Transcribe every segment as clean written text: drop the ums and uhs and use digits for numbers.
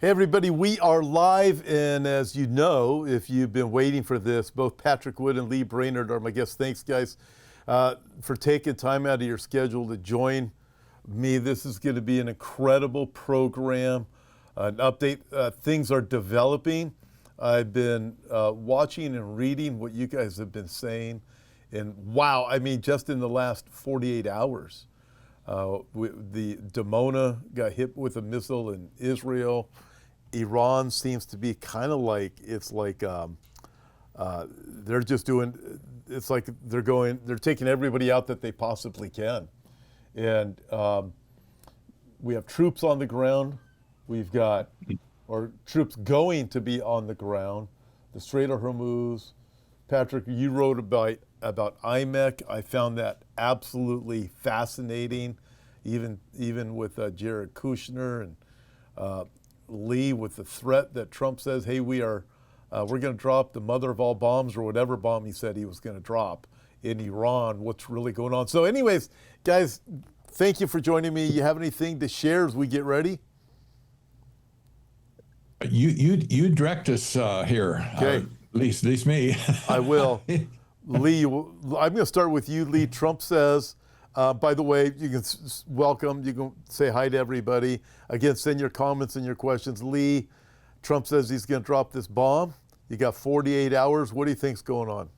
Hey everybody, we are live, and as you know, if you've been waiting for this, both Patrick Wood and Lee Brainard are my guests. Thanks guys for taking time out of your schedule to join me. This is going to be an incredible program, an update. Things are developing. I've been watching and reading what you guys have been saying, and wow, I mean, just in the last 48 hours, the Dimona got hit with a missile in Israel. Iran seems to be kind of like, it's like they're just doing, it's like they're taking everybody out that they possibly can. And we have troops on the ground. We've got, or troops going to be on the ground. The Strait of Hormuz. Patrick, you wrote about IMEC. I found that absolutely fascinating, even with Jared Kushner and Lee, with the threat that Trump says, hey, we're going to drop the mother of all bombs, or whatever bomb he said he was going to drop in Iran. What's really going on? So anyways, guys, thank you for joining me. You have anything to share as we get ready? You direct us here. Okay. At least me. I will. Lee, I'm going to start with you. Lee, Trump says, by the way, you can welcome, you can say hi to everybody. Again, send your comments and your questions. Lee, Trump says he's going to drop this bomb. You got 48 hours. What do you think's going on?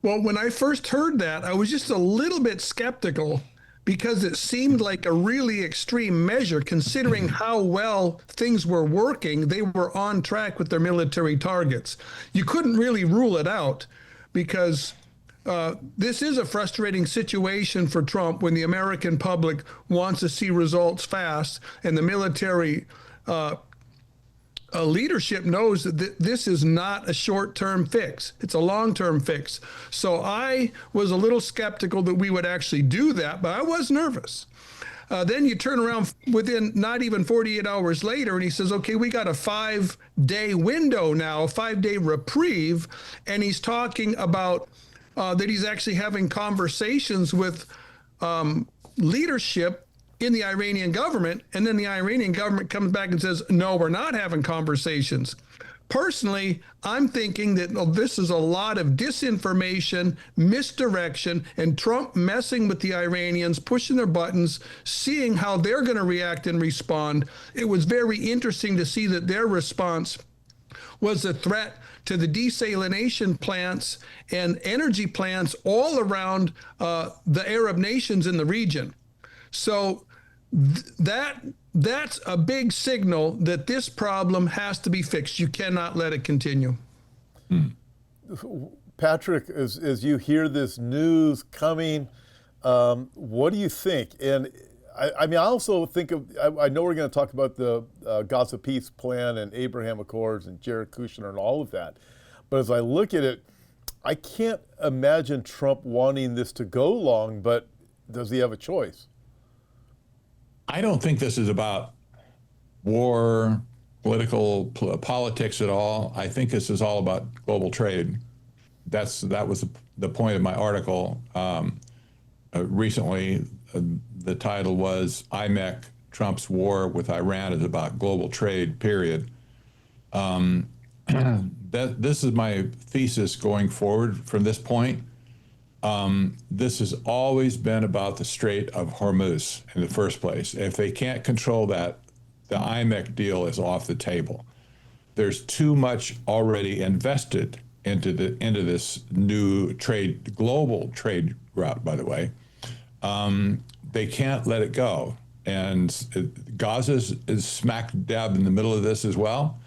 Well, when I first heard that, I was just a little bit skeptical because it seemed like a really extreme measure considering how well things were working. They were on track with their military targets. You couldn't really rule it out because this is a frustrating situation for Trump when the American public wants to see results fast, and the military leadership knows that this is not a short-term fix. It's a long-term fix. So I was a little skeptical that we would actually do that, but I was nervous. Then you turn around within not even 48 hours later, and he says, okay, we got a 5-day window now, a 5-day reprieve, and he's talking about that he's actually having conversations with leadership in the Iranian government, and then the Iranian government comes back and says, no, we're not having conversations. Personally, I'm thinking that this is a lot of disinformation, misdirection, and Trump messing with the Iranians, pushing their buttons, seeing how they're going to react and respond. It was very interesting to see that their response was a threat to the desalination plants and energy plants all around the Arab nations in the region. So that's a big signal that this problem has to be fixed. You cannot let it continue. Patrick, as you hear this news coming, what do you think? And I mean, I also think I know we're going to talk about the Gaza peace plan and Abraham Accords and Jared Kushner and all of that. But as I look at it, I can't imagine Trump wanting this to go long, but does he have a choice? I don't think this is about war, politics at all. I think this is all about global trade. That was the point of my article recently. The title was IMEC, Trump's war with Iran is about global trade, period. This is my thesis going forward from this point. This has always been about the Strait of Hormuz in the first place. If they can't control that, the IMEC deal is off the table. There's too much already invested into this new trade, global trade route, by the way. They can't let it go. And Gaza is smack dab in the middle of this as well.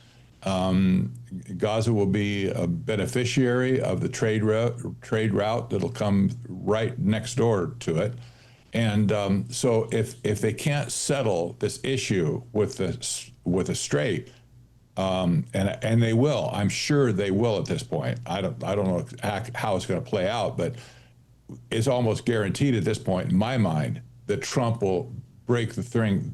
Gaza will be a beneficiary of the trade route that'll come right next door to it. And so if they can't settle this issue with the strait, and they will, I'm sure they will at this point. I don't know how it's going to play out, but it's almost guaranteed at this point in my mind that Trump will break the thing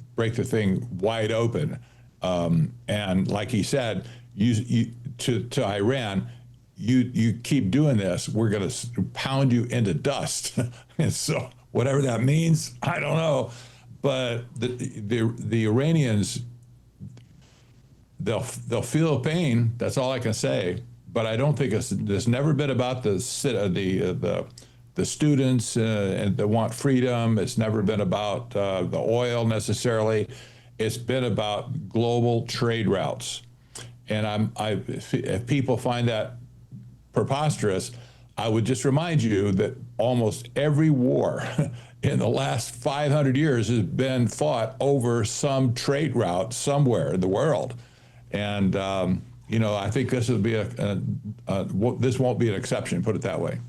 wide open. And like he said, to Iran, you keep doing this, we're going to pound you into dust. And so whatever that means, I don't know. But the Iranians, they'll feel pain. That's all I can say. But I don't think there's never been about the students and that want freedom. It's never been about the oil necessarily. It's been about global trade routes. And if people find that preposterous, I would just remind you that almost every war in the last 500 years has been fought over some trade route somewhere in the world. And, I think this will be this won't be an exception, put it that way.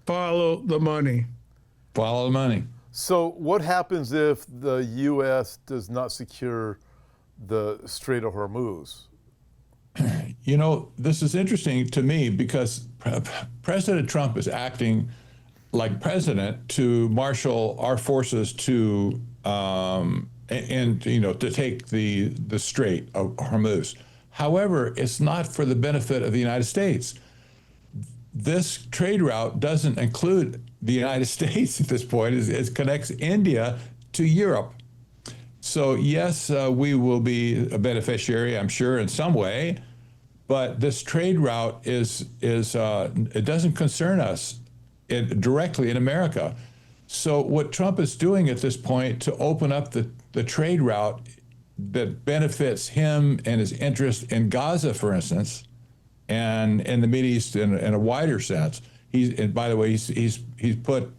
Follow the money. Follow the money. So what happens if the U.S. does not secure the Strait of Hormuz? This is interesting to me because President Trump is acting like president to marshal our forces to to take the Strait of Hormuz. However, it's not for the benefit of the United States. This trade route doesn't include the United States at this point. It connects India to Europe. So yes, we will be a beneficiary, I'm sure, in some way. But this trade route it doesn't concern us directly in America. So what Trump is doing at this point to open up the trade route that benefits him and his interest in Gaza, for instance, and in the Middle East in a wider sense. And by the way, he's put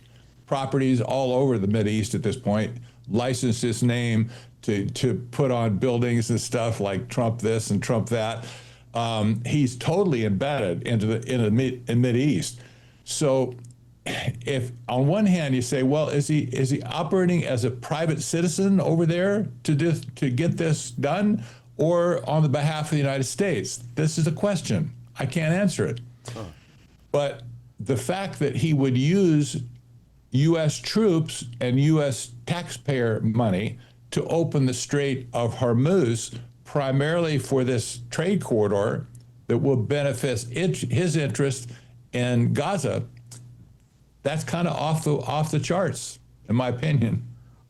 properties all over the Middle East at this point, licensed his name to put on buildings and stuff like Trump this and Trump that. He's totally embedded in the Middle East. So if on one hand you say, well, is he operating as a private citizen over there to get this done, or on the behalf of the United States? This is a question. I can't answer it. But the fact that he would use U.S. troops and U.S. taxpayer money to open the Strait of Hormuz primarily for this trade corridor that will benefit his interest in Gaza, that's kind of off the charts, in my opinion.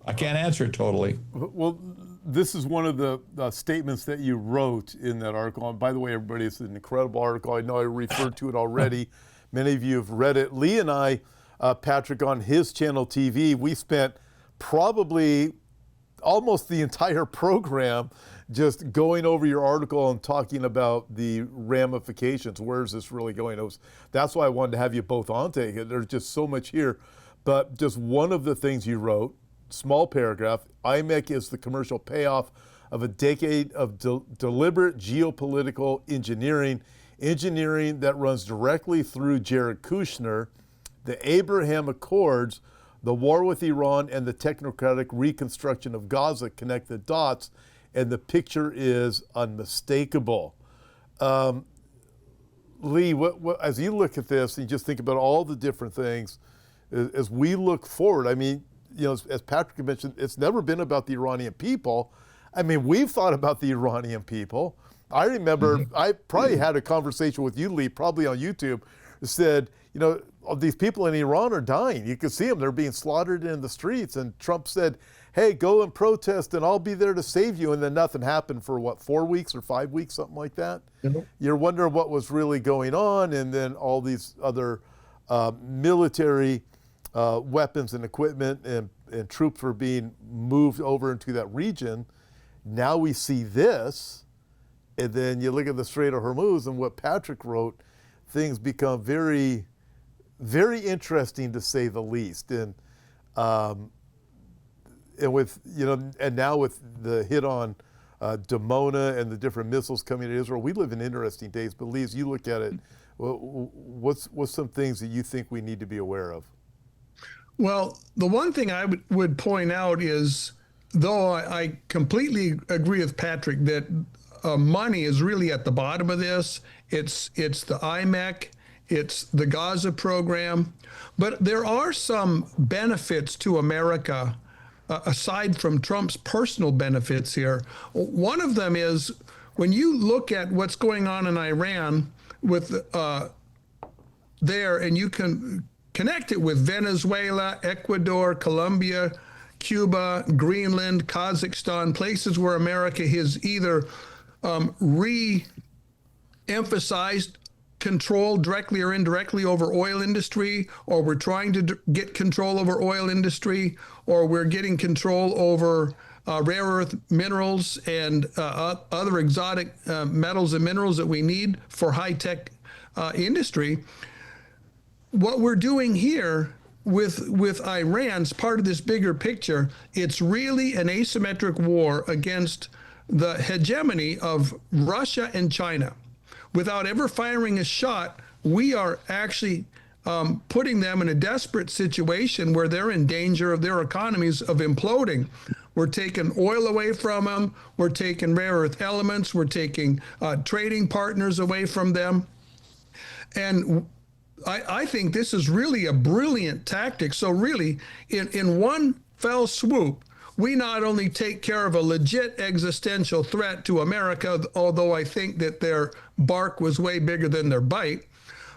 I can't answer it totally. Well, this is one of the statements that you wrote in that article. And by the way, everybody, it's an incredible article. I know I referred to it already. Many of you have read it. Lee and I, Patrick, on his channel TV, we spent probably almost the entire program just going over your article and talking about the ramifications. Where is this really going? That's why I wanted to have you both on today. There's just so much here. But just one of the things you wrote, small paragraph, IMEC is the commercial payoff of a decade of deliberate geopolitical engineering that runs directly through Jared Kushner, the Abraham Accords, the war with Iran, and the technocratic reconstruction of Gaza connect the dots, and the picture is unmistakable. Lee, as you look at this and you just think about all the different things, as we look forward, I mean, as Patrick mentioned, it's never been about the Iranian people. I mean, we've thought about the Iranian people. I remember I probably had a conversation with you, Lee, probably on YouTube, said, these people in Iran are dying. You can see them. They're being slaughtered in the streets. And Trump said, hey, go and protest and I'll be there to save you. And then nothing happened for 4 weeks or 5 weeks, something like that. Mm-hmm. You're wondering what was really going on. And then all these other military weapons and equipment and troops were being moved over into that region. Now we see this. And then you look at the Strait of Hormuz and what Patrick wrote, things become very, very interesting to say the least. And with, and now with the hit on Dimona and the different missiles coming to Israel, we live in interesting days. But Lee, as you look at it, what's some things that you think we need to be aware of? Well, the one thing I would point out is, though I completely agree with Patrick that money is really at the bottom of this. It's the IMEC, it's the Gaza program, but there are some benefits to America aside from Trump's personal benefits here. One of them is when you look at what's going on in Iran with there, and you can connect it with Venezuela, Ecuador, Colombia, Cuba, Greenland, Kazakhstan, places where America has either re-emphasized control directly or indirectly over oil industry, or we're trying to get control over oil industry, or we're getting control over rare earth minerals and other exotic metals and minerals that we need for high-tech industry. What we're doing here with Iran's part of this bigger picture, it's really an asymmetric war against the hegemony of Russia and China. Without ever firing a shot, we are actually putting them in a desperate situation where they're in danger of their economies of imploding. We're taking oil away from them. We're taking rare earth elements. We're taking trading partners away from them. And I think this is really a brilliant tactic. So really, in one fell swoop, we not only take care of a legit existential threat to America, although I think that their bark was way bigger than their bite.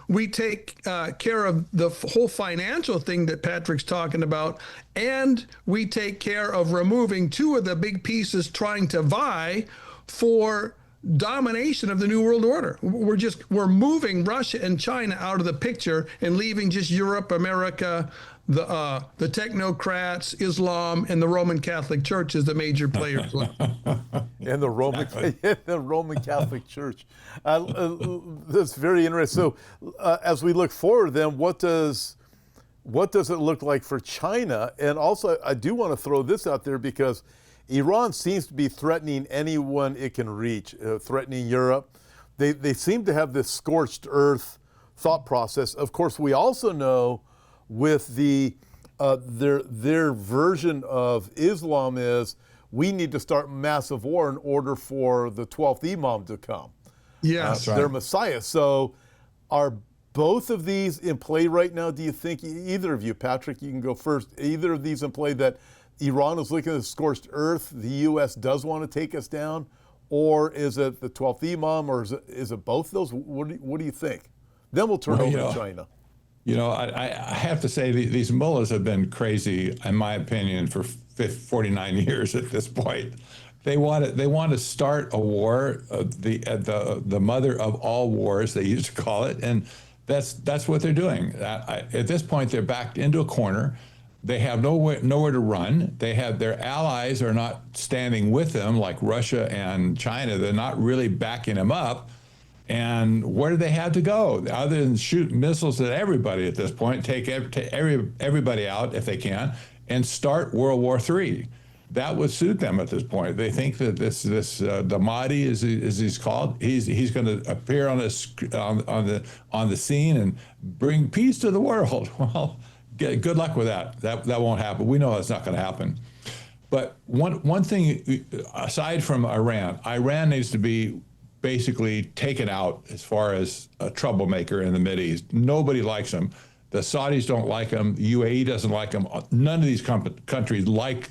We take care of the whole financial thing that Patrick's talking about, and we take care of removing two of the big pieces trying to vie for domination of the New World Order. We're moving Russia and China out of the picture and leaving just Europe, America, the technocrats, Islam, and the Roman Catholic Church as the major players. And the Roman Catholic Church. That's very interesting. So, as we look forward, then, what does it look like for China? And also, I do want to throw this out there because Iran seems to be threatening anyone it can reach, threatening Europe. They seem to have this scorched earth thought process. Of course, we also know with their version of Islam is we need to start massive war in order for the 12th Imam to come. Yes, their Messiah. So are both of these in play right now? Do you think, either of you, Patrick, you can go first, either of these in play that Iran is looking at the scorched earth, the U.S. does want to take us down, or is it the 12th Imam, or is it both of those? What do you think? Then we'll turn over to China. You know, I have to say these mullahs have been crazy, in my opinion, for 49 years at this point. They want to start a war, the mother of all wars, they used to call it, and that's what they're doing. At this point, they're backed into a corner. They have nowhere to run. They have their allies are not standing with them, like Russia and China. They're not really backing them up. And where do they have to go other than shoot missiles at everybody at this point, take everybody out if they can, and start World War III? That would suit them at this point. They think that the Mahdi, as he's called, he's going to appear on the scene and bring peace to the world. Well, good luck with that. That won't happen. We know that's not going to happen. But one thing, aside from Iran needs to be basically taken out as far as a troublemaker in the Mideast. Nobody likes him. The Saudis don't like him. UAE doesn't like him. None of these countries like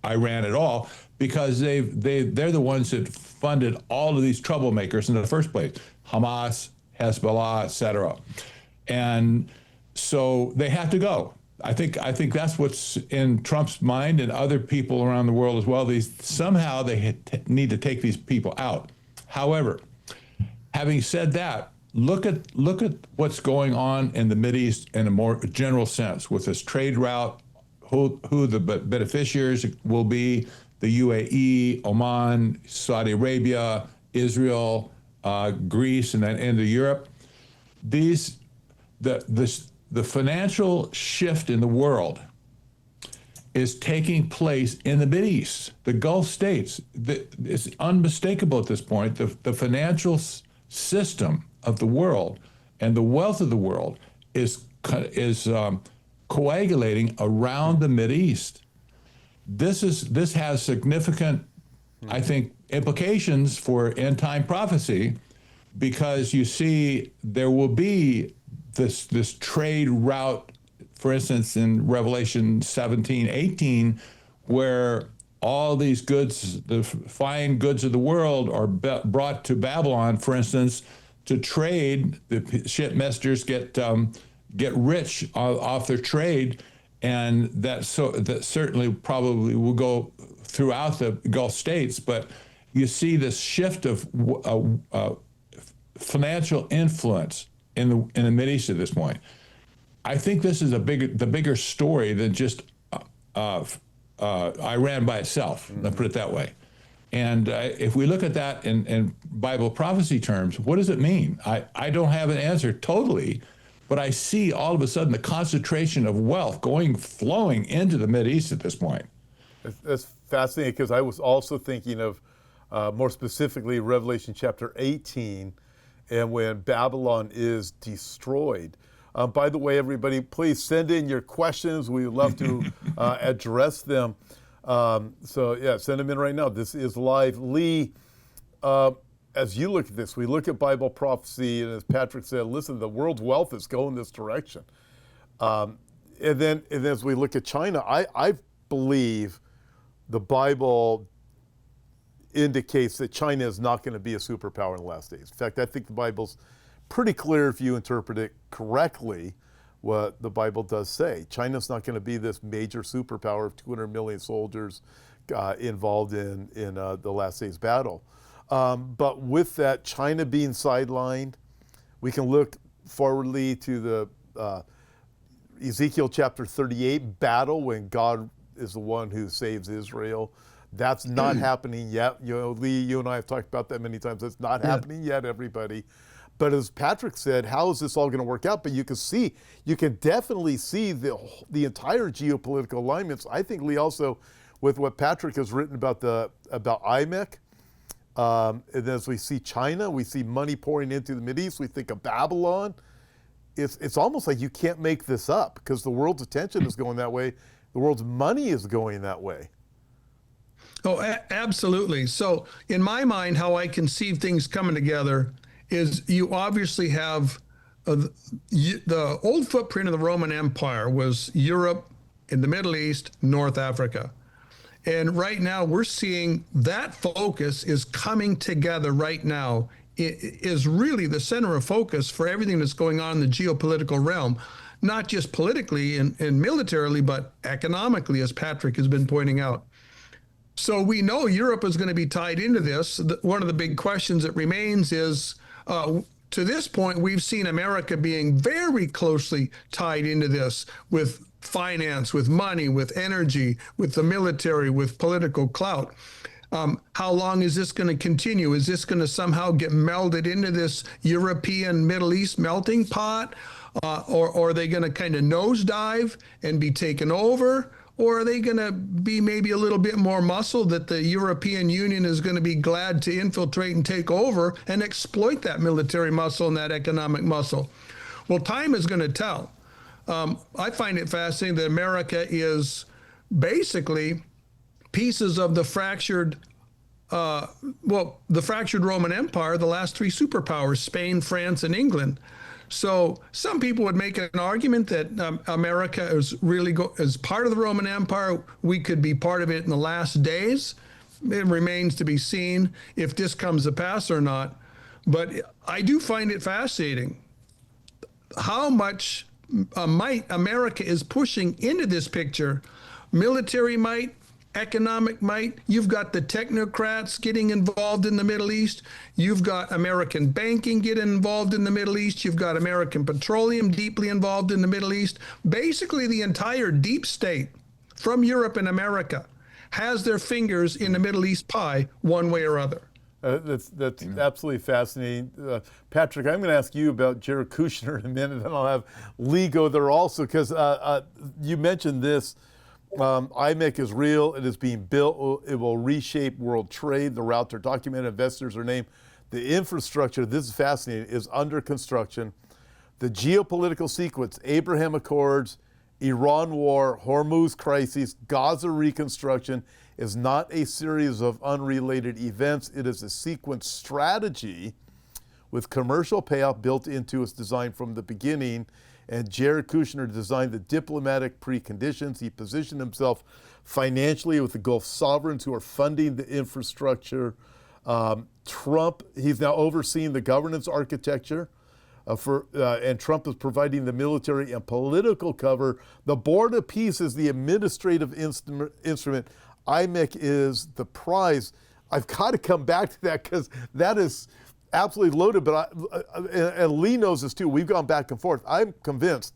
Iran at all because they're the ones that funded all of these troublemakers in the first place. Hamas, Hezbollah, etc. And so they have to go. I think that's what's in Trump's mind and other people around the world as well. Somehow they need to take these people out. However, having said that, look at what's going on in the Mideast in a more general sense with this trade route, who the beneficiaries will be, the UAE, Oman, Saudi Arabia, Israel, Greece, and then into Europe. The financial shift in the world is taking place in the Mideast, the Gulf states. It's unmistakable at this point. The financial system of the world and the wealth of the world is coagulating around the Mideast. This has significant, I think, implications for end-time prophecy, because you see there will be this trade route, for instance, in Revelation 17:18, where all these goods, the fine goods of the world, are brought to Babylon, for instance, to trade. The shipmasters get rich off their trade, and that certainly probably will go throughout the Gulf states. But you see this shift of financial influence in the Mideast at this point. I think this is the bigger story than just Iran by itself. Let's put it that way. And if we look at that in Bible prophecy terms, what does it mean? I don't have an answer totally, but I see all of a sudden the concentration of wealth flowing into the Mideast at this point. That's fascinating, because I was also thinking of more specifically Revelation chapter 18, and when Babylon is destroyed. By the way, everybody, please send in your questions. We would love to address them. So yeah, send them in right now. This is live. Lee, as you look at this, we look at Bible prophecy, and as Patrick said, listen, the world's wealth is going this direction. And then as we look at China, I believe the Bible indicates that China is not going to be a superpower in the last days. In fact, I think the Bible's pretty clear, if you interpret it correctly, what the Bible does say. China's not going to be this major superpower of 200 million soldiers involved in the last days battle. But with that, China being sidelined, we can look forwardly to the Ezekiel chapter 38 battle, when God is the one who saves Israel. That's not happening yet. You know, Lee, you and I have talked about that many times. It's not happening yet, everybody. But as Patrick said, how is this all going to work out? But you can definitely see the entire geopolitical alignments. I think, Lee, also with what Patrick has written about IMEC, and then as we see China, we see money pouring into the Mideast. We think of Babylon. It's almost like you can't make this up, because the world's attention is going that way. The world's money is going that way. Oh, absolutely. So in my mind, how I conceive things coming together is you obviously have the old footprint of the Roman Empire was Europe, in the Middle East, North Africa. And right now we're seeing that focus is coming together right now. It is really the center of focus for everything that's going on in the geopolitical realm, not just politically and militarily, but economically, as Patrick has been pointing out. So we know Europe is going to be tied into this. One of the big questions that remains is, to this point, we've seen America being very closely tied into this with finance, with money, with energy, with the military, with political clout. How long is this going to continue? Is this going to somehow get melded into this European Middle East melting pot? Or are they going to kind of nosedive and be taken over? Or are they going to be maybe a little bit more muscle that the European Union is going to be glad to infiltrate and take over and exploit that military muscle and that economic muscle? Well, time is going to tell. I find it fascinating that America is basically pieces of the fractured Roman Empire, the last three superpowers, Spain, France, and England. So some people would make an argument that America is really as part of the Roman Empire. We could be part of it in the last days. It remains to be seen if this comes to pass or not. But I do find it fascinating how much might America is pushing into this picture. Military might, economic might. You've got the technocrats getting involved in the Middle East. You've got American banking getting involved in the Middle East. You've got American petroleum deeply involved in the Middle East. Basically, the entire deep state from Europe and America has their fingers in the Middle East pie one way or other. That's absolutely fascinating. Patrick, I'm going to ask you about Jared Kushner in a minute, and I'll have Lee go there also, because you mentioned this. IMEC is real. It is being built. It will reshape world trade. The routes are documented. Investors are named. The infrastructure, this is fascinating, is under construction. The geopolitical sequence, Abraham Accords, Iran war, Hormuz crisis, Gaza reconstruction, is not a series of unrelated events. It is a sequence strategy with commercial payoff built into its design from the beginning. And Jared Kushner designed the diplomatic preconditions. He positioned himself financially with the Gulf sovereigns who are funding the infrastructure. Trump, he's now overseeing the governance architecture and Trump is providing the military and political cover. The Board of Peace is the administrative instrument. IMEC is the prize. I've got to come back to that because that is absolutely loaded. But and Lee knows this too. We've gone back and forth. I'm convinced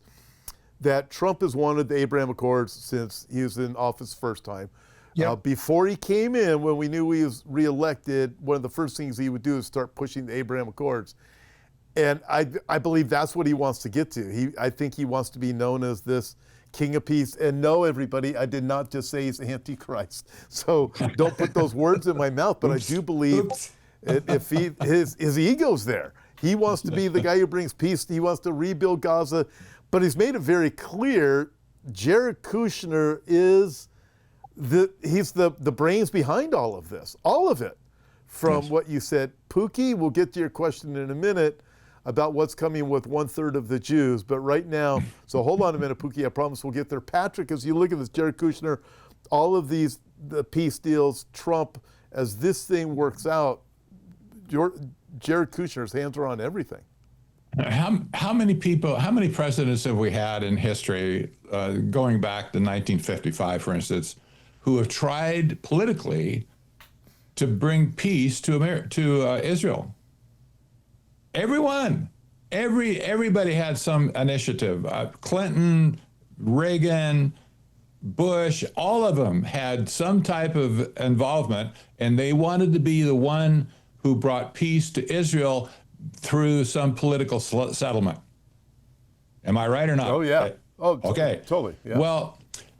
that Trump has wanted the Abraham Accords since he was in office first time. Yep. Before he came in, when we knew he was reelected, one of the first things he would do is start pushing the Abraham Accords. And I believe that's what he wants to get to. I think he wants to be known as this King of Peace. And no, everybody, I did not just say he's Antichrist. So don't put those words in my mouth. But I do believe if his ego's there. He wants to be the guy who brings peace. He wants to rebuild Gaza. But he's made it very clear, Jared Kushner is he's the brains behind all of this, all of it. From what you said, Pookie, we'll get to your question in a minute about what's coming with 1/3 of the Jews. But right now, so hold on a minute, Pookie, I promise we'll get there. Patrick, as you look at this, Jared Kushner, all of these, the peace deals, Trump, as this thing works out, Jared Kushner's hands are on everything. How many presidents have we had in history, going back to 1955, for instance, who have tried politically to bring peace to Israel? Everybody had some initiative. Clinton, Reagan, Bush, all of them had some type of involvement, and they wanted to be the one who brought peace to Israel through some political settlement. Am I right or not? Oh, yeah. Oh, okay. Totally. Yeah. Well,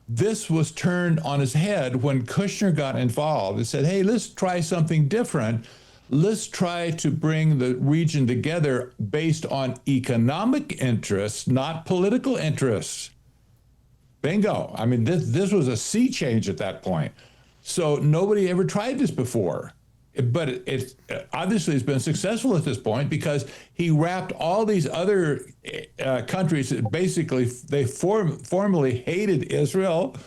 this was turned on its head when Kushner got involved and said, hey, let's try something different. Let's try to bring the region together based on economic interests, not political interests. Bingo. I mean, this was a sea change at that point. So nobody ever tried this before. But it obviously has been successful at this point because he wrapped all these other countries that basically they formerly hated Israel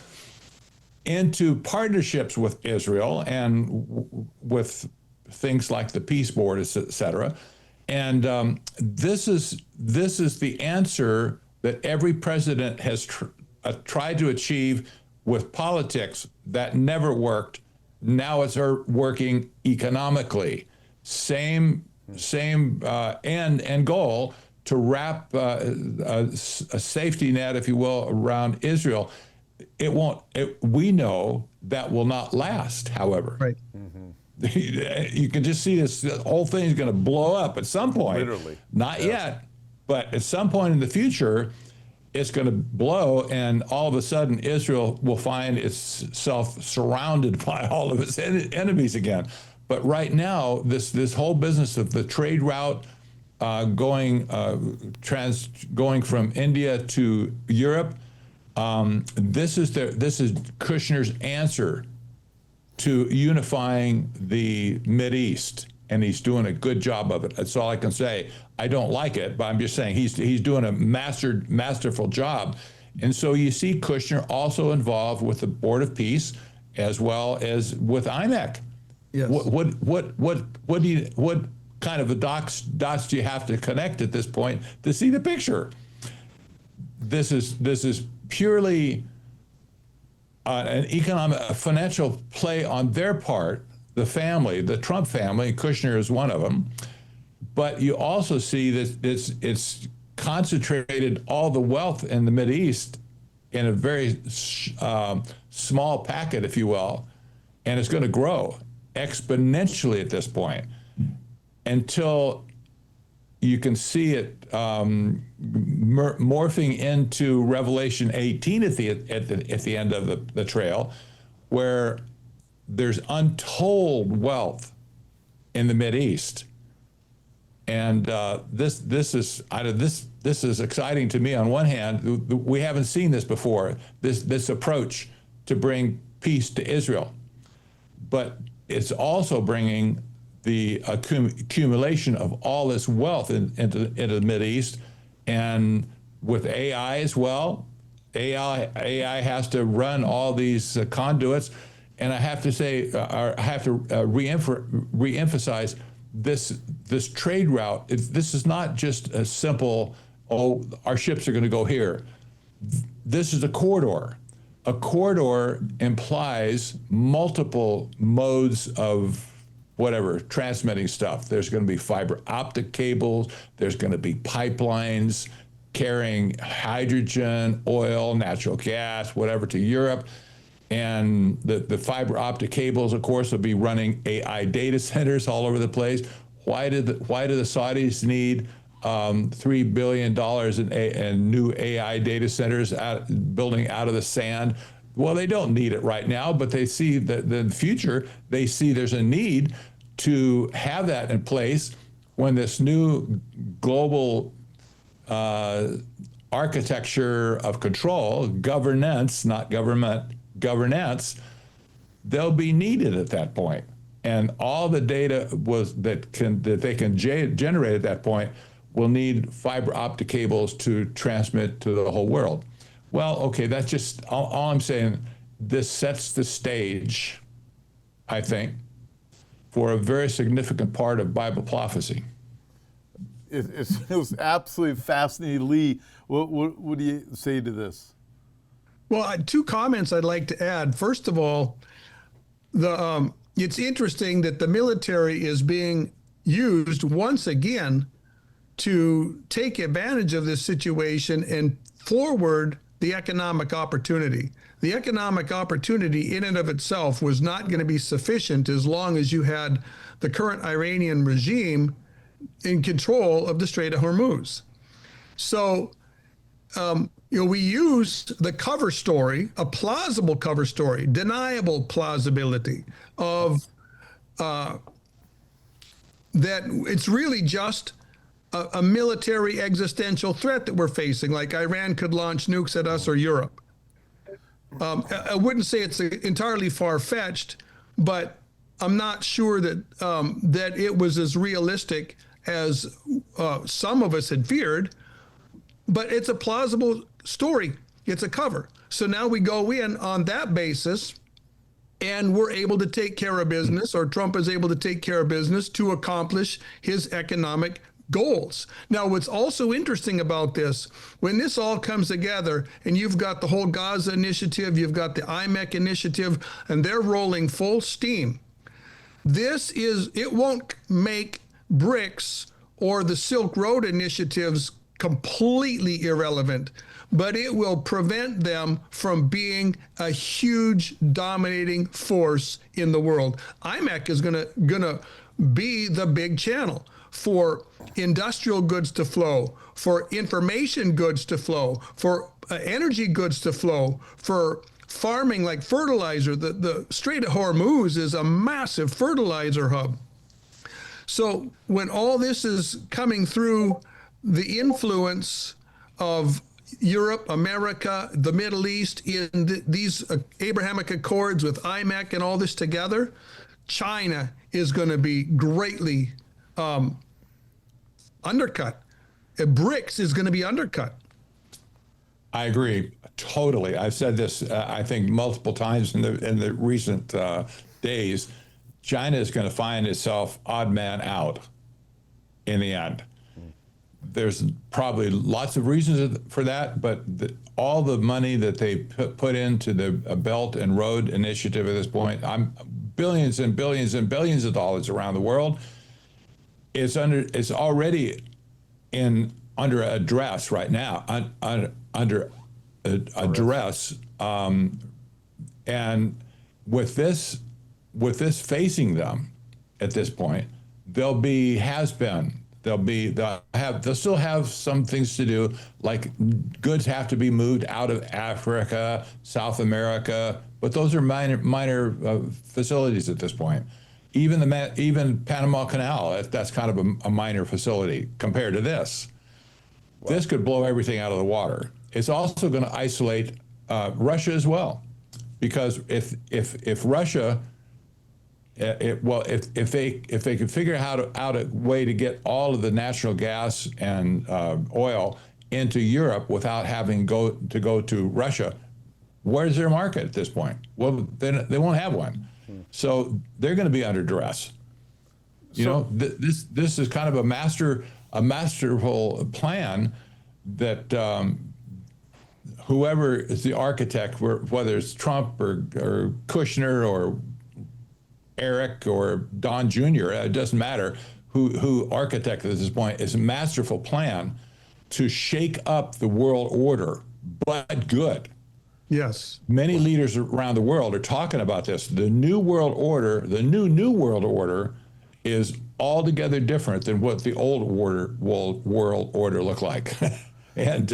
into partnerships with Israel and with things like the Peace Board, et cetera. And this is the answer that every president has tried to achieve with politics that never worked. Now it's working economically. Same end and goal to wrap a safety net, if you will, around Israel. We know that will not last, however. Right. You can just see this whole thing is going to blow up at some point. Literally. Not yet, but at some point in the future, it's going to blow, and all of a sudden Israel will find itself surrounded by all of its enemies again. But right now, this whole business of the trade route going from India to Europe, this is Kushner's answer to unifying the Mideast. And he's doing a good job of it. That's all I can say. I don't like it, but I'm just saying he's doing a masterful job. And so you see Kushner also involved with the Board of Peace as well as with IMEC. Yes. What kind of dots do you have to connect at this point to see the picture? This is purely an economic, financial play on their part. The family, the Trump family, Kushner is one of them, but you also see that it's concentrated all the wealth in the Mideast in a very small packet, if you will, and it's going to grow exponentially at this point until you can see it morphing into Revelation 18 at the end of the trail, where there's untold wealth in the Mideast, and this is exciting to me. On one hand, we haven't seen this before. This approach to bring peace to Israel, but it's also bringing the accumulation of all this wealth into the Mideast, and with AI as well. AI has to run all these conduits. And I have to say, I have to reemphasize this trade route. This is not just a simple, our ships are going to go here. This is a corridor. A corridor implies multiple modes of whatever, transmitting stuff. There's going to be fiber optic cables. There's going to be pipelines carrying hydrogen, oil, natural gas, whatever, to Europe. And the fiber optic cables, of course, will be running AI data centers all over the place. Why do the Saudis need $3 billion in new AI data centers building out of the sand? Well, they don't need it right now, but they see that in the future, they see there's a need to have that in place when this new global architecture of control, governance, not government, governance, they'll be needed at that point. And all the data that they can generate at that point will need fiber optic cables to transmit to the whole world. Well, okay, that's just all I'm saying. This sets the stage, I think, for a very significant part of Bible prophecy. It was absolutely fascinating. Lee, what do you say to this? Well, two comments I'd like to add. First of all, it's interesting that the military is being used once again to take advantage of this situation and forward the economic opportunity. The economic opportunity in and of itself was not going to be sufficient as long as you had the current Iranian regime in control of the Strait of Hormuz. So, we use the cover story, a plausible cover story, deniable plausibility of that it's really just a military existential threat that we're facing, like Iran could launch nukes at us or Europe. I wouldn't say it's entirely far-fetched, but I'm not sure that that it was as realistic as some of us had feared. But it's a plausible story. It's a cover. So now we go in on that basis, and we're able to take care of business, or Trump is able to take care of business to accomplish his economic goals. Now, what's also interesting about this, when this all comes together, and you've got the whole Gaza initiative, you've got the IMEC initiative, and they're rolling full steam, it won't make BRICS or the Silk Road initiatives completely irrelevant, but it will prevent them from being a huge dominating force in the world. IMAC is gonna be the big channel for industrial goods to flow, for information goods to flow, for energy goods to flow, for farming like fertilizer. The Strait of Hormuz is a massive fertilizer hub. So when all this is coming through the influence of Europe, America, the Middle East in these Abrahamic Accords with IMEC and all this together, China is going to be greatly undercut. BRICS is going to be undercut. I agree totally. I've said this, I think, multiple times in the recent days. China is going to find itself odd man out in the end. There's probably lots of reasons for that, but all the money that they put into the Belt and Road Initiative at this point, billions and billions and billions of dollars around the world, it's already under address right now, under address, and with this facing them at this point, they'll still have some things to do, like goods have to be moved out of Africa, South America, but those are minor facilities at this point. Even Panama Canal, that's kind of a minor facility compared to this. Wow. This could blow everything out of the water. It's also going to isolate Russia as well, because if Russia, if they could figure out a way to get all of the natural gas and oil into Europe without having to go to Russia, where's their market at this point? Well, then they won't have one. So they're going to be under duress. This is kind of a masterful plan that whoever is the architect, whether it's Trump or Kushner or Eric or Don Jr., it doesn't matter who architected this point, is a masterful plan to shake up the world order, but good. Yes. Many leaders around the world are talking about this. The new world order, the new world order, is altogether different than what the old world order looked like. And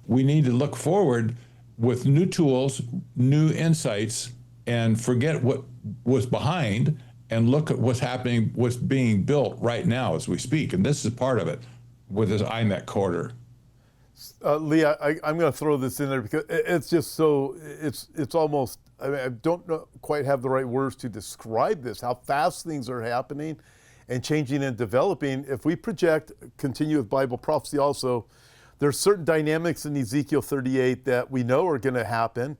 we need to look forward with new tools, new insights, and forget what was behind and look at what's happening, what's being built right now as we speak. And this is part of it with this IMEC quarter. Lee, I'm going to throw this in there because it's just so, it's almost, I mean, I don't quite have the right words to describe this, how fast things are happening and changing and developing. If we project, continue with Bible prophecy also, there's certain dynamics in Ezekiel 38 that we know are going to happen.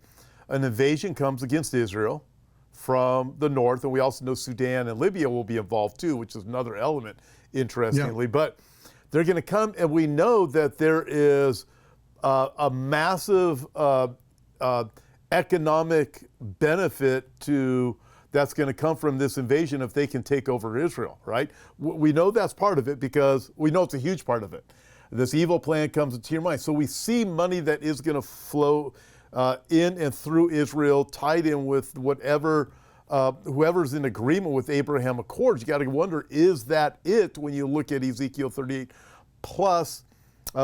An invasion comes against Israel from the north, and we also know Sudan and Libya will be involved too, which is another element, interestingly. Yeah. But they're going to come, and we know that there is a massive economic benefit that's going to come from this invasion if they can take over Israel, right? We know that's part of it because we know it's a huge part of it. This evil plan comes into your mind. So we see money that is going to flow in and through Israel, tied in with whatever, whoever's in agreement with Abraham Accords. You got to wonder, is that it when you look at Ezekiel 38? Plus,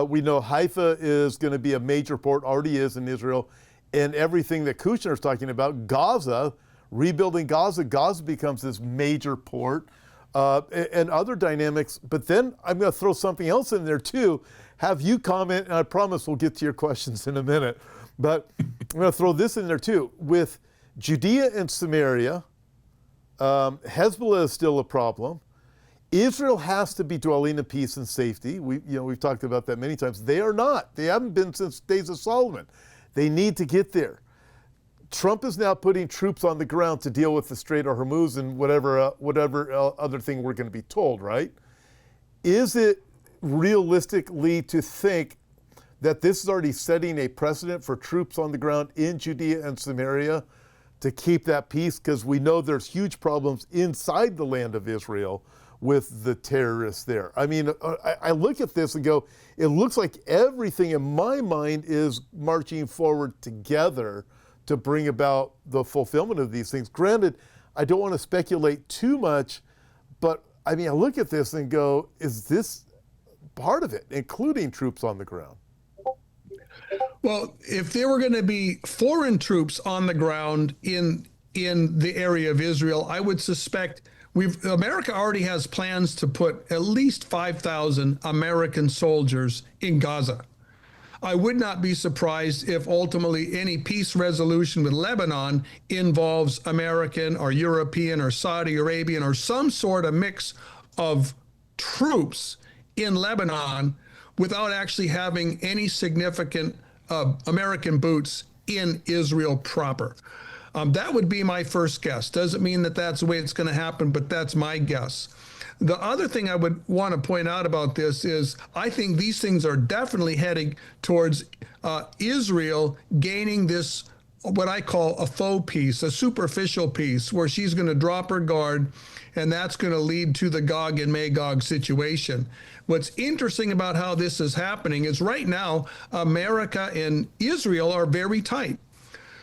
we know Haifa is going to be a major port, already is in Israel, and everything that Kushner is talking about, Gaza, rebuilding Gaza becomes this major port, and other dynamics. But then I'm going to throw something else in there too. Have you comment, and I promise we'll get to your questions in a minute. But I'm going to throw this in there too. With Judea and Samaria, Hezbollah is still a problem. Israel has to be dwelling in peace and safety. We've talked about that many times. They are not. They haven't been since days of Solomon. They need to get there. Trump is now putting troops on the ground to deal with the Strait of Hormuz and whatever other thing we're going to be told, right? Is it realistically to think that this is already setting a precedent for troops on the ground in Judea and Samaria to keep that peace? Because we know there's huge problems inside the land of Israel with the terrorists there. I mean, I look at this and go, it looks like everything in my mind is marching forward together to bring about the fulfillment of these things. Granted, I don't want to speculate too much, but I mean, I look at this and go, is this part of it, including troops on the ground? Well, if there were going to be foreign troops on the ground in the area of Israel, I would suspect America already has plans to put at least 5,000 American soldiers in Gaza. I would not be surprised if ultimately any peace resolution with Lebanon involves American or European or Saudi Arabian or some sort of mix of troops in Lebanon without actually having any significant American boots in Israel proper. That would be my first guess. Doesn't mean that that's the way it's going to happen, but that's my guess. The other thing I would want to point out about this is I think these things are definitely heading towards Israel gaining this, what I call a faux peace, a superficial peace, where she's going to drop her guard, and that's going to lead to the Gog and Magog situation. What's interesting about how this is happening is right now, America and Israel are very tight.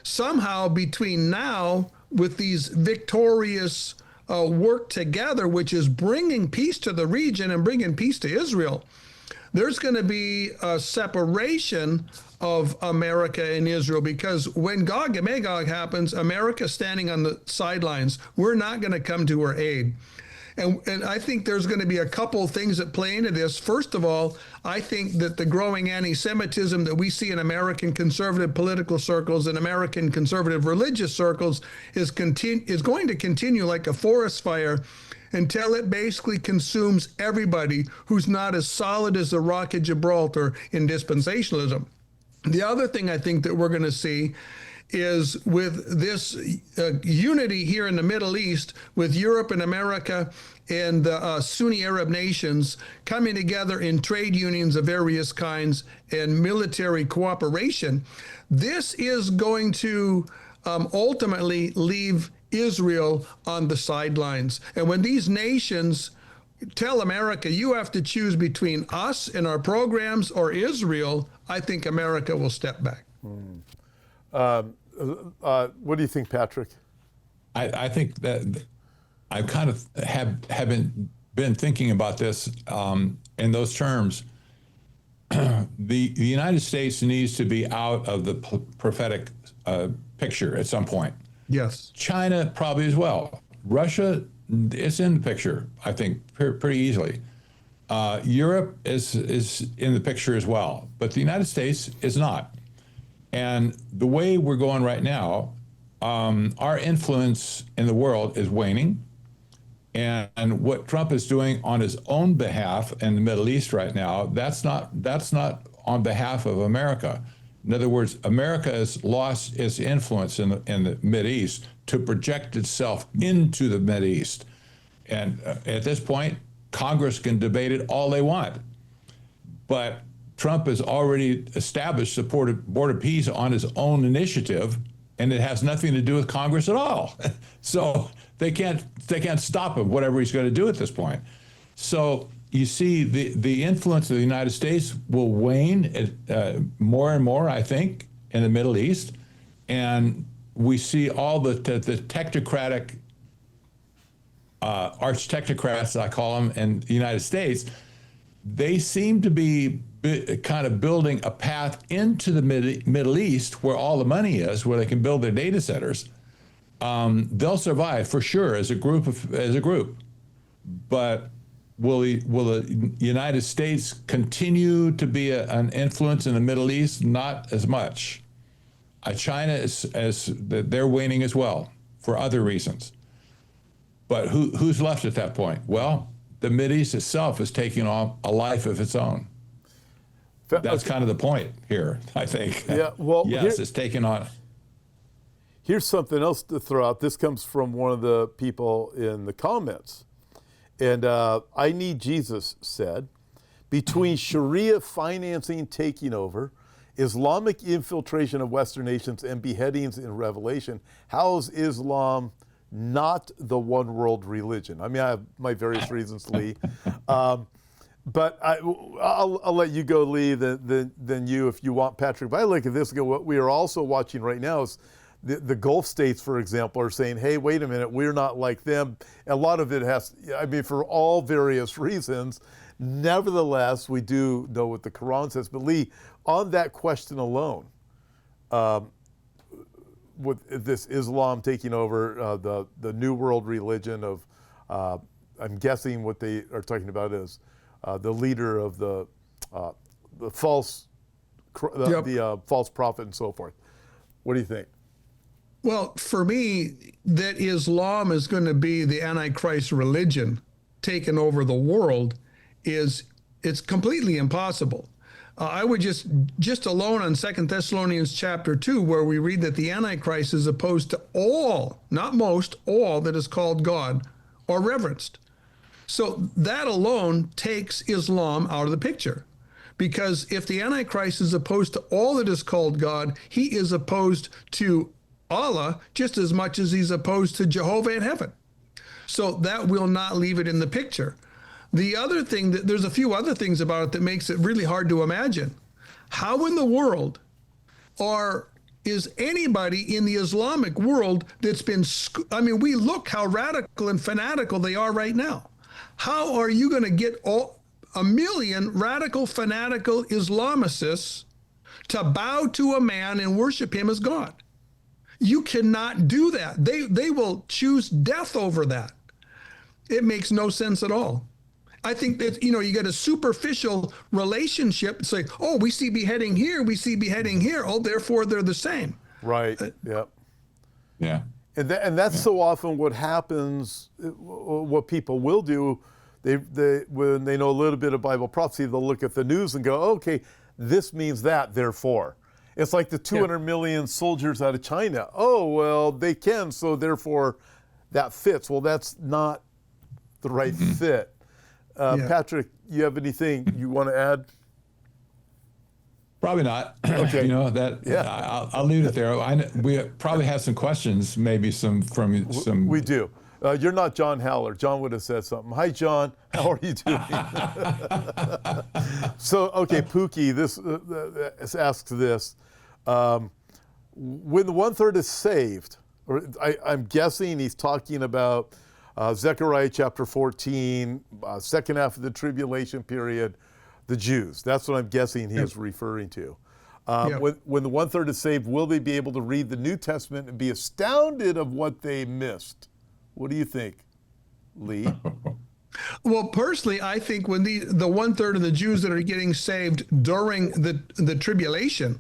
Somehow between now, with these victorious work together, which is bringing peace to the region and bringing peace to Israel, there's going to be a separation of America and Israel, because when Gog and Magog happens, America's standing on the sidelines. We're not going to come to her aid. And I think there's going to be a couple of things that play into this. First of all, I think that the growing anti-Semitism that we see in American conservative political circles and American conservative religious circles is going to continue like a forest fire until it basically consumes everybody who's not as solid as the Rock of Gibraltar in dispensationalism. The other thing I think that we're going to see is with this unity here in the Middle East, with Europe and America and the Sunni Arab nations coming together in trade unions of various kinds and military cooperation, this is going to ultimately leave Israel on the sidelines. And when these nations tell America, you have to choose between us and our programs or Israel, I think America will step back. What do you think, Patrick? I think that I kind of haven't been thinking about this in those terms. The United States needs to be out of the prophetic picture at some point. Yes. China probably as well. Russia is in the picture, I think, pretty easily. Europe is in the picture as well, but the United States is not. And the way we're going right now, our influence in the world is waning. And what Trump is doing on his own behalf in the Middle East right now, that's not on behalf of America. In other words, America has lost its influence in the Mideast to project itself into the Mideast. And at this point, Congress can debate it all they want. But Trump has already established the Board of Peace on his own initiative, and it has nothing to do with Congress at all. So they can't stop him, whatever he's going to do at this point. So you see the influence of the United States will wane more and more, I think, in the Middle East. And we see all the technocratic, arch-technocrats, I call them, in the United States. They seem to be kind of building a path into the Middle East where all the money is, where they can build their data centers. They'll survive for sure as a group. But will the United States continue to be an influence in the Middle East? Not as much. China they're waning as well for other reasons. But who's left at that point? Well, the Mideast itself is taking on a life of its own. That's kind of the point here, I think. Yeah, well, yes, it's taken on. Here's something else to throw out. This comes from one of the people in the comments. And I Need Jesus said, between Sharia financing taking over, Islamic infiltration of Western nations, and beheadings in Revelation, how is Islam not the one world religion? I mean, I have my various reasons, Lee. But I'll let you go, Lee, than you if you want, Patrick. But I look at this and go, what we are also watching right now is the Gulf states, for example, are saying, hey, wait a minute, we're not like them. A lot of it has, I mean, for all various reasons. Nevertheless, we do know what the Quran says. But Lee, on that question alone, with this Islam taking over the new world religion of, I'm guessing what they are talking about is the leader of the false false prophet and so forth. What do you think? Well, for me, that Islam is going to be the Antichrist religion taking over the world it's completely impossible. I would just alone on 2 Thessalonians chapter 2, where we read that the Antichrist is opposed to all, not most, all that is called God or reverenced. So that alone takes Islam out of the picture. Because if the Antichrist is opposed to all that is called God, he is opposed to Allah just as much as he's opposed to Jehovah in heaven. So that will not leave it in the picture. The other thing, there's a few other things about it that makes it really hard to imagine. How in the world is anybody in the Islamic world that's been, I mean, we look how radical and fanatical they are right now. How are you going to get 1 million radical, fanatical Islamicists to bow to a man and worship him as God? You cannot do that. They will choose death over that. It makes no sense at all. I think that, you get a superficial relationship. It's like, oh, we see beheading here, we see beheading here. Oh, therefore they're the same. Right. Yep. Yeah. And that's so often what happens. What people will do, they when they know a little bit of Bible prophecy, they'll look at the news and go, okay, this means that. Therefore, it's like the 200 million soldiers out of China. Oh, well, they can, so therefore, that fits. Well, that's not the right fit. Patrick, you have anything you want to add? Probably not. Okay. I'll leave it there. We probably have some questions, maybe some. We do. You're not John Haller. John would have said something. Hi, John. How are you doing? So, okay, Pookie, this asks this. When the 1/3 is saved, or I'm guessing he's talking about Zechariah chapter 14, second half of the tribulation period, the Jews. That's what I'm guessing he is referring to. When the 1/3 is saved, will they be able to read the New Testament and be astounded of what they missed? What do you think, Lee? Well, personally, I think when the 1/3 of the Jews that are getting saved during the tribulation,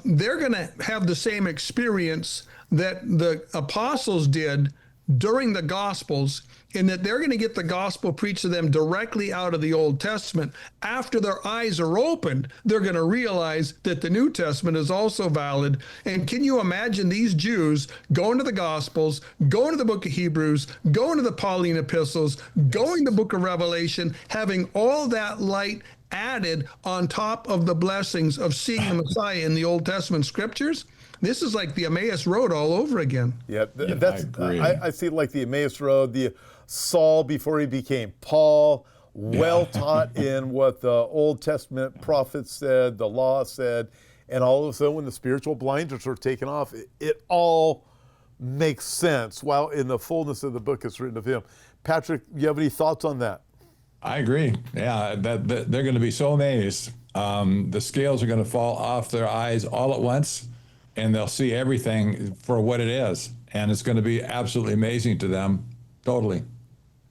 they're going to have the same experience that the apostles did during the Gospels, in that they're going to get the gospel preached to them directly out of the Old Testament. After their eyes are opened, they're going to realize that the New Testament is also valid. And can you imagine these Jews going to the Gospels, going to the book of Hebrews, going to the Pauline epistles, going to the book of Revelation, having all that light added on top of the blessings of seeing the Messiah in the Old Testament scriptures? This is like the Emmaus Road all over again. Yeah, I agree. I see it like the Emmaus Road, the Saul before he became Paul, well taught in what the Old Testament prophets said, the law said, and all of a sudden when the spiritual blinders were taken off, it all makes sense while in the fullness of the book is written of him. Patrick, you have any thoughts on that? I agree. Yeah, that they're going to be so amazed. The scales are going to fall off their eyes all at once, and they'll see everything for what it is. And it's going to be absolutely amazing to them. Totally.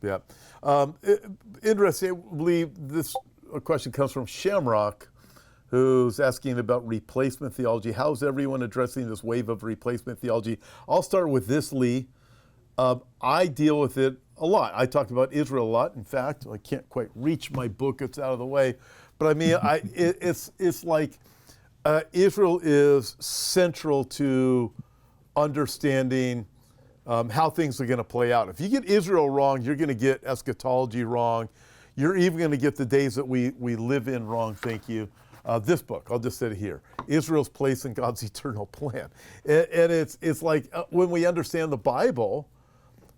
Yeah. Interestingly, this question comes from Shamrock, who's asking about replacement theology. How's everyone addressing this wave of replacement theology? I'll start with this, Lee. I deal with it a lot. I talked about Israel a lot. In fact, I can't quite reach my book. It's out of the way. But I mean, it's like Israel is central to understanding how things are going to play out. If you get Israel wrong, you're going to get eschatology wrong. You're even going to get the days that we live in wrong. Thank you. This book, I'll just say it here, Israel's place in God's eternal plan. And it's like when we understand the Bible,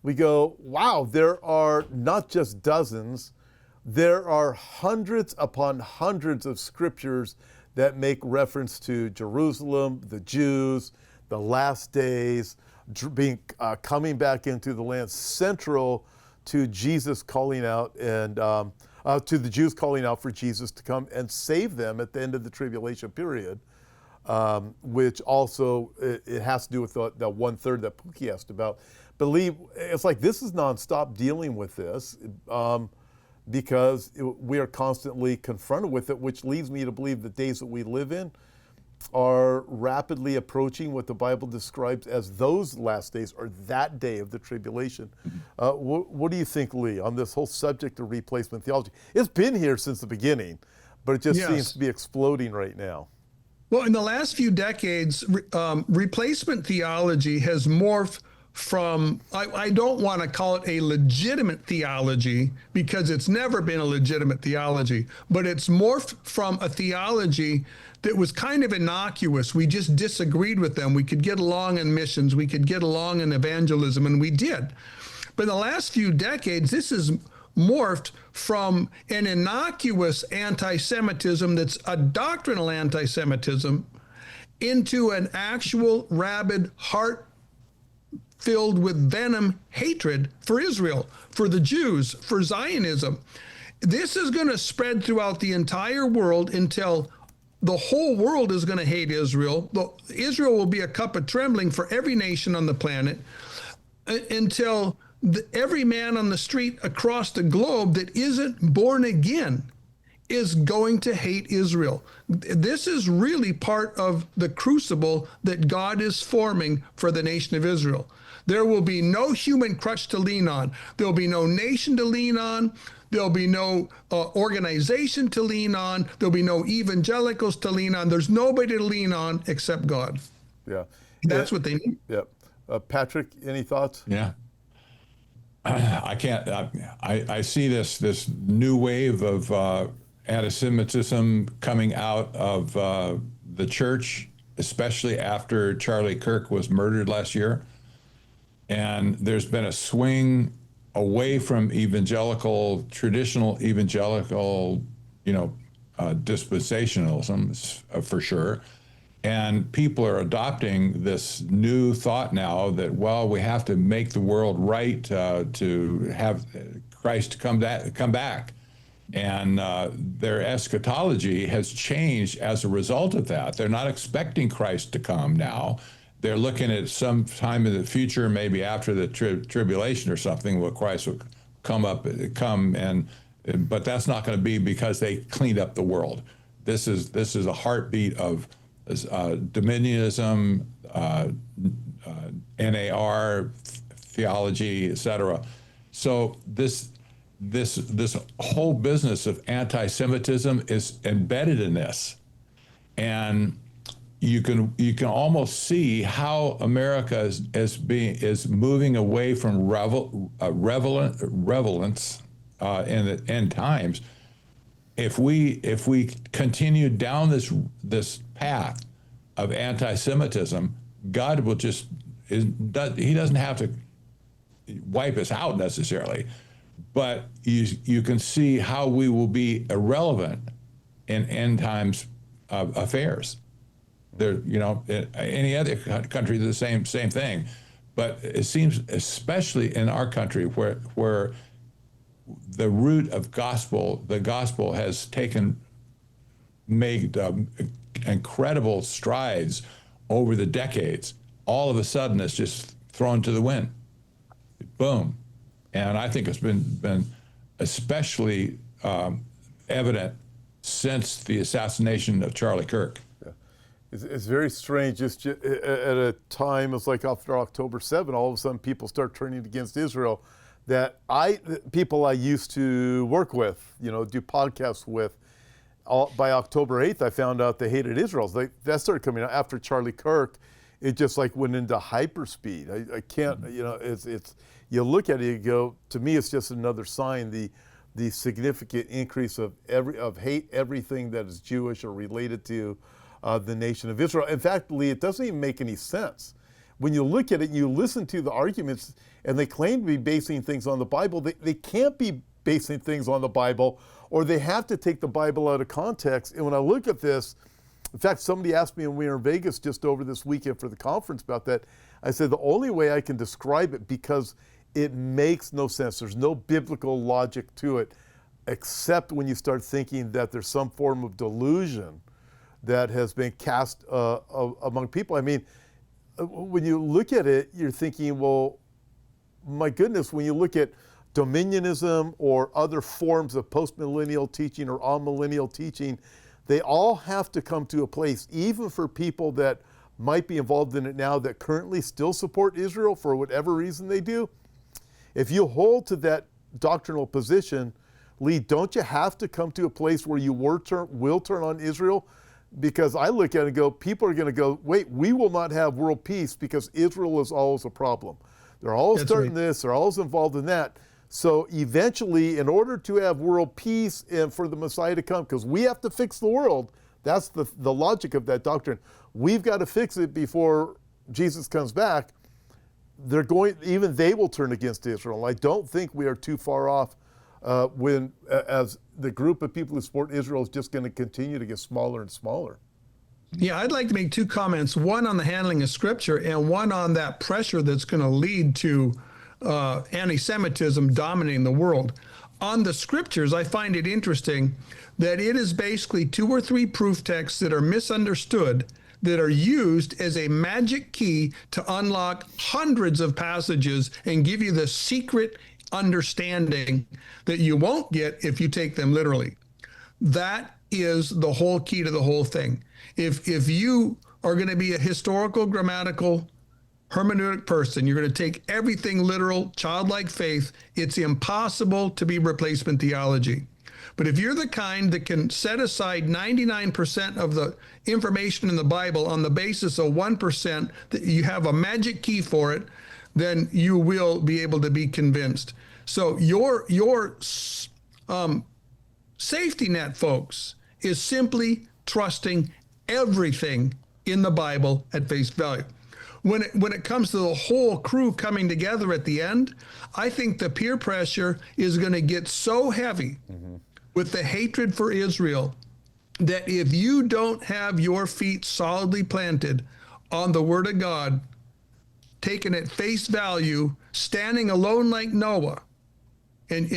we go, wow, there are not just dozens, there are hundreds upon hundreds of scriptures that make reference to Jerusalem, the Jews, the last days, coming back into the land, central to Jesus calling out and to the Jews calling out for Jesus to come and save them at the end of the tribulation period, which also it has to do with the 1/3 that Pookie asked about. But Lee, it's like this is nonstop dealing with this because we are constantly confronted with it, which leads me to believe the days that we live in are rapidly approaching what the Bible describes as those last days or that day of the tribulation. What do you think, Lee, on this whole subject of replacement theology? It's been here since the beginning, but it just seems to be exploding right now. Well, in the last few decades, replacement theology has morphed from, I don't want to call it a legitimate theology because it's never been a legitimate theology, but it's morphed from a theology that was kind of innocuous. We just disagreed with them. We could get along in missions. We could get along in evangelism, and we did. But in the last few decades, this has morphed from an innocuous anti-Semitism that's a doctrinal anti-Semitism into an actual rabid, heart-filled with venom hatred for Israel, for the Jews, for Zionism. This is going to spread throughout the entire world until the whole world is going to hate Israel. Israel will be a cup of trembling for every nation on the planet until every man on the street across the globe that isn't born again is going to hate Israel. This is really part of the crucible that God is forming for the nation of Israel. There will be no human crutch to lean on. There'll be no nation to lean on. There'll be no organization to lean on. There'll be no evangelicals to lean on. There's nobody to lean on except God. Yeah. That's what they need. Yeah. Patrick, any thoughts? Yeah. I can't. I see this new wave of anti-Semitism coming out of the church, especially after Charlie Kirk was murdered last year. And there's been a swing away from evangelical, traditional evangelical, dispensationalism for sure. And people are adopting this new thought now that, well, we have to make the world right to have Christ come back. And their eschatology has changed as a result of that. They're not expecting Christ to come now. They're looking at some time in the future, maybe after the tribulation or something, where Christ will but that's not going to be because they cleaned up the world. This is a heartbeat of dominionism, NAR, theology, etc. So this whole business of anti-Semitism is embedded in this, and you can almost see how America is moving away from relevance in the end times. If we continue down this path of anti-Semitism, God will he doesn't have to wipe us out necessarily, but you can see how we will be irrelevant in end times affairs. There, any other country, the same thing, but it seems, especially in our country, where the root of the gospel has made incredible strides over the decades. All of a sudden, it's just thrown to the wind. Boom. And I think it's been especially evident since the assassination of Charlie Kirk. Yeah. It's very strange. Just at a time, it's like after October 7, all of a sudden people start turning against Israel. That people I used to work with, do podcasts with, by October 8th, I found out they hated Israel. That started coming out after Charlie Kirk. It just went into hyperspeed. I can't, it's you look at it, you go, to me, it's just another sign, the significant increase of hate, everything that is Jewish or related to the nation of Israel. In fact, Lee, it doesn't even make any sense. When you look at it and you listen to the arguments, and they claim to be basing things on the Bible, they can't be basing things on the Bible, or they have to take the Bible out of context. And when I look at this, in fact, somebody asked me when we were in Vegas just over this weekend for the conference about that. I said, the only way I can describe it, because it makes no sense. There's no biblical logic to it, except when you start thinking that there's some form of delusion that has been cast among people. I mean, when you look at it, you're thinking, well, my goodness, when you look at dominionism or other forms of postmillennial teaching or amillennial teaching, they all have to come to a place, even for people that might be involved in it now that currently still support Israel for whatever reason they do. If you hold to that doctrinal position, Lee, don't you have to come to a place where you will turn on Israel? Because I look at it and go, people are going to go, wait, we will not have world peace because Israel is always a problem. They're always starting this, they're always involved in that. So eventually, in order to have world peace and for the Messiah to come, because we have to fix the world, that's the logic of that doctrine. We've got to fix it before Jesus comes back. Even they will turn against Israel. I don't think we are too far off as the group of people who support Israel is just going to continue to get smaller and smaller. Yeah, I'd like to make two comments, one on the handling of Scripture and one on that pressure that's going to lead to anti-Semitism dominating the world. On the Scriptures, I find it interesting that it is basically 2 or 3 proof texts that are misunderstood that are used as a magic key to unlock hundreds of passages and give you the secret understanding that you won't get if you take them literally. That is the whole key to the whole thing. If you are going to be a historical, grammatical, hermeneutic person, you're going to take everything literal, childlike faith, it's impossible to be replacement theology. But if you're the kind that can set aside 99% of the information in the Bible on the basis of 1%, that you have a magic key for it, then you will be able to be convinced. So your safety net, folks, is simply trusting everything in the Bible at face value. When it comes to the whole crew coming together at the end, I think the peer pressure is going to get so heavy with the hatred for Israel that if you don't have your feet solidly planted on the Word of God, taken at face value, standing alone like Noah, and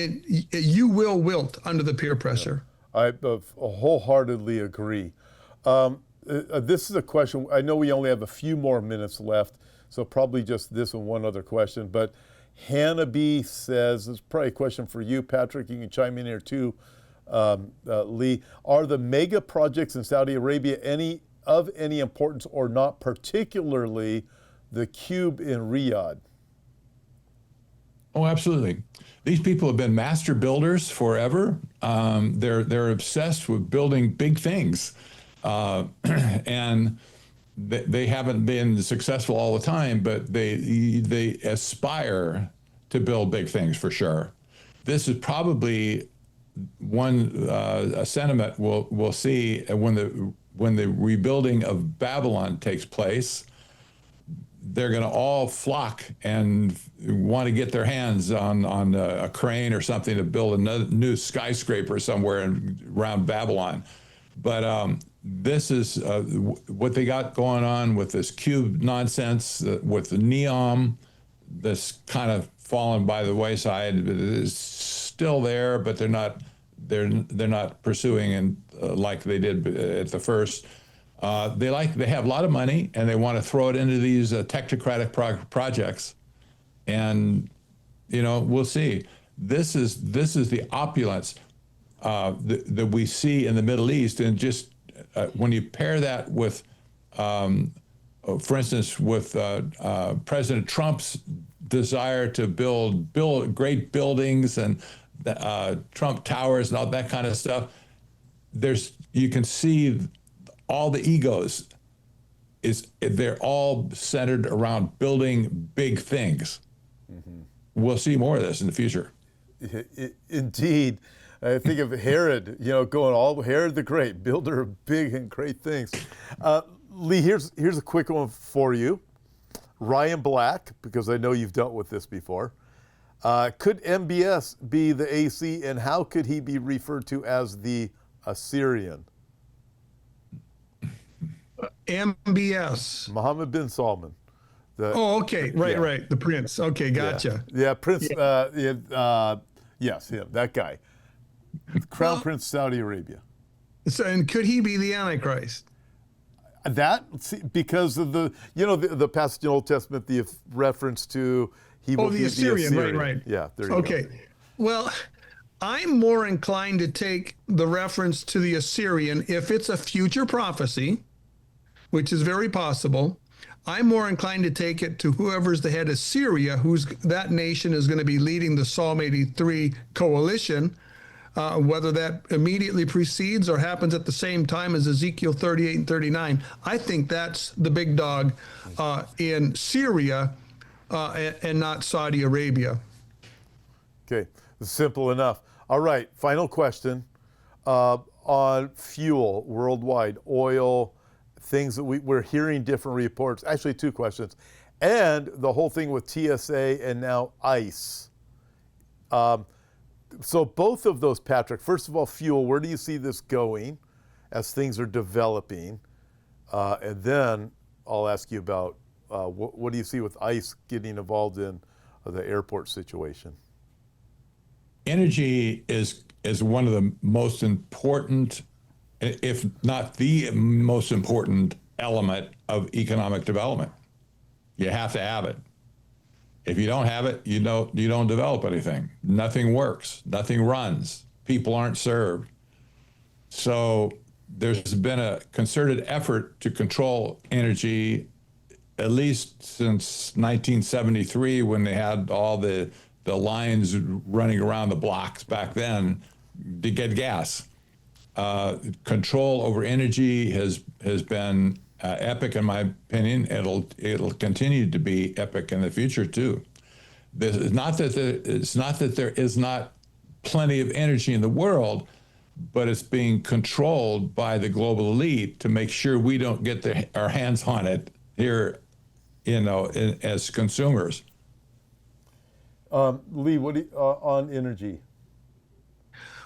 you will wilt under the peer pressure. I wholeheartedly agree. This is a question, I know we only have a few more minutes left, so probably just this and one other question, but Hannah B says, it's probably a question for you, Patrick, you can chime in here too, Lee. Are the mega projects in Saudi Arabia of any importance or not, particularly the Cube in Riyadh? Oh, absolutely. These people have been master builders forever. They're obsessed with building big things, and they haven't been successful all the time. But they aspire to build big things for sure. This is probably one a sentiment we'll see when the rebuilding of Babylon takes place. They're going to all flock and want to get their hands on a crane or something to build a new skyscraper somewhere around Babylon. But this is what they got going on with this cube nonsense, with the NEOM, this kind of fallen by the wayside. It is still there, but they're not pursuing and like they did at the first. They have a lot of money and they want to throw it into these technocratic projects, and we'll see. This is the opulence that we see in the Middle East, and just when you pair that with, for instance, with President Trump's desire to build great buildings and Trump Towers and all that kind of stuff, you can see all the egos they're all centered around building big things. Mm-hmm. We'll see more of this in the future. Indeed. I think of Herod, Herod the Great, builder of big and great things. Lee, here's a quick one for you. Ryan Black, because I know you've dealt with this before. Could MBS be the AC, and how could he be referred to as the Assyrian? MBS. Mohammed bin Salman. Okay. Right. The prince. Okay, gotcha. Yeah, Prince, yes, him, that guy. Crown Prince Saudi Arabia. So, and could he be the Antichrist? Because of the passage in the Old Testament, the reference to he will be the Assyrian. Right. Yeah, there you go. Well, I'm more inclined to take the reference to the Assyrian if it's a future prophecy, which is very possible. I'm more inclined to take it to whoever's the head of Syria, that nation is going to be leading the Psalm 83 coalition, whether that immediately precedes or happens at the same time as Ezekiel 38 and 39. I think that's the big dog in Syria and not Saudi Arabia. Okay, simple enough. All right, final question on fuel worldwide, oil, things that we're hearing different reports. Actually, two questions. And the whole thing with TSA and now ICE. So both of those, Patrick, first of all, fuel, where do you see this going as things are developing? And then I'll ask you about what do you see with ICE getting involved in the airport situation? Energy is one of the most important, if not the most important element of economic development. You have to have it. If you don't have it, you don't develop anything. Nothing works, nothing runs, people aren't served. So there's been a concerted effort to control energy, at least since 1973, when they had all the lines running around the blocks back then to get gas. Control over energy has been epic, in my opinion. It'll continue to be epic in the future too. It's not that there is not plenty of energy in the world, but it's being controlled by the global elite to make sure we don't get our hands on it here, as consumers. Lee, what do you, on energy?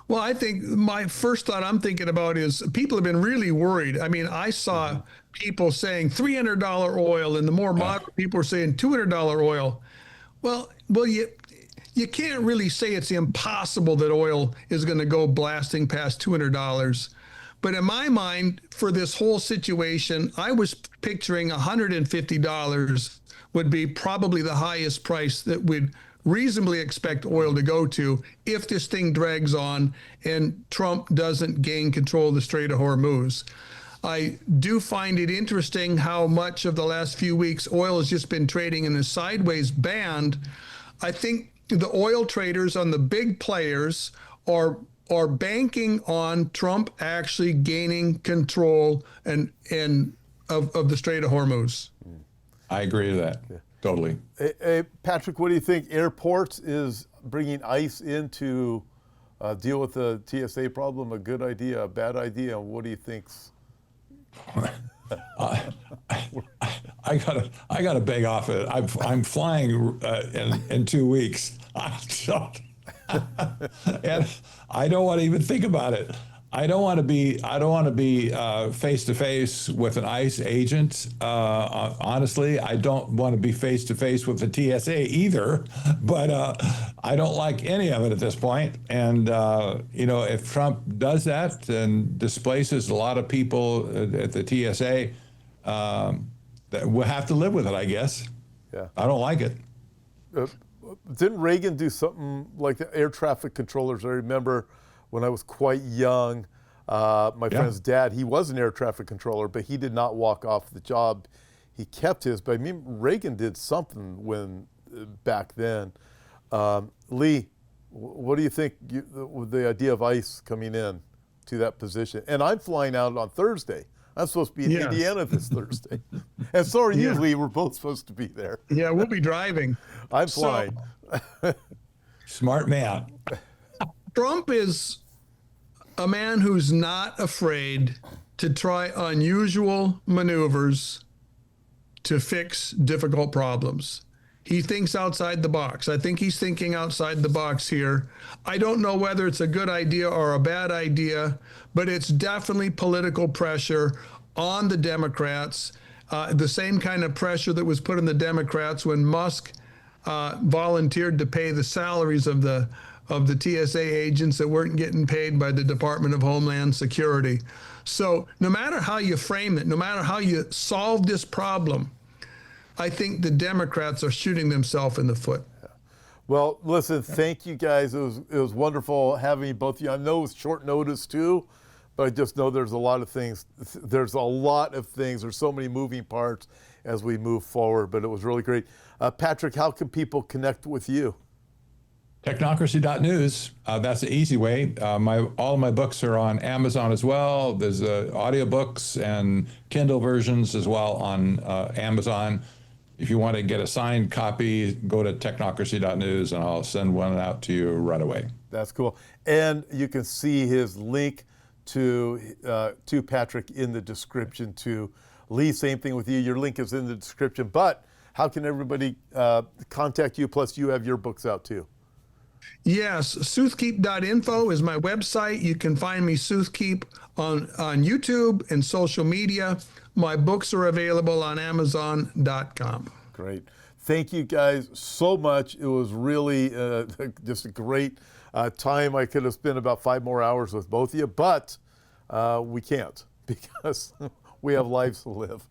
Well, I think my first thought I'm thinking about is people have been really worried. I mean, I saw people saying $300 oil, and the more moderate people are saying $200 oil. Well, you can't really say it's impossible that oil is going to go blasting past $200. But in my mind, for this whole situation, I was picturing $150 would be probably the highest price that we'd reasonably expect oil to go to if this thing drags on and Trump doesn't gain control of the Strait of Hormuz. I do find it interesting how much of the last few weeks oil has just been trading in a sideways band. I think the oil traders on the big players are banking on Trump actually gaining control of the Strait of Hormuz. I agree with that. Yeah. Totally. Hey, Patrick, what do you think? Airports is bringing ICE in to deal with the TSA problem a good idea, a bad idea? What do you think? I gotta beg off it. I'm flying in 2 weeks. And I don't want to even think about it. I don't want to be face to face with an ICE agent. Honestly, I don't want to be face to face with the TSA either. But I don't like any of it at this point. And if Trump does that and displaces a lot of people at the TSA, we'll have to live with it, I guess. Yeah. I don't like it. Didn't Reagan do something like the air traffic controllers? I remember when I was quite young, my friend's dad, he was an air traffic controller, but he did not walk off the job. He kept his, but I mean, Reagan did something back then. Lee, what do you think with the idea of ICE coming in to that position? And I'm flying out on Thursday. I'm supposed to be in Indiana this Thursday. And so are you, Lee. We're both supposed to be there. Yeah, we'll be driving. I'm flying. Smart man. Trump is a man who's not afraid to try unusual maneuvers to fix difficult problems. He thinks outside the box. I think he's thinking outside the box here. I don't know whether it's a good idea or a bad idea, but it's definitely political pressure on the Democrats, the same kind of pressure that was put on the Democrats when Musk volunteered to pay the salaries of the TSA agents that weren't getting paid by the Department of Homeland Security. So no matter how you frame it, no matter how you solve this problem, I think the Democrats are shooting themselves in the foot. Well, listen, thank you guys. It was wonderful having both of you. I know it was short notice too, but I just know there's a lot of things. There's so many moving parts as we move forward, but it was really great. Patrick, how can people connect with you? Technocracy.news. That's the easy way. All of my books are on Amazon as well. There's audiobooks and Kindle versions as well on Amazon. If you want to get a signed copy, go to technocracy.news and I'll send one out to you right away. That's cool. And you can see his link to Patrick in the description too. Lee, same thing with you. Your link is in the description. But how can everybody contact you? Plus, you have your books out too. Yes, soothkeep.info is my website. You can find me Soothkeep on YouTube and social media. My books are available on Amazon.com. Great. Thank you guys so much. It was really just a great time. I could have spent about 5 more hours with both of you, but we can't because we have lives to live.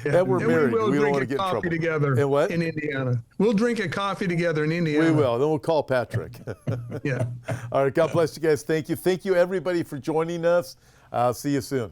And we're married. We don't want to get in trouble. Together in what? In Indiana. We'll drink a coffee together in Indiana. We will. Then we'll call Patrick. Yeah. All right. God bless you guys. Thank you. Thank you, everybody, for joining us. See you soon.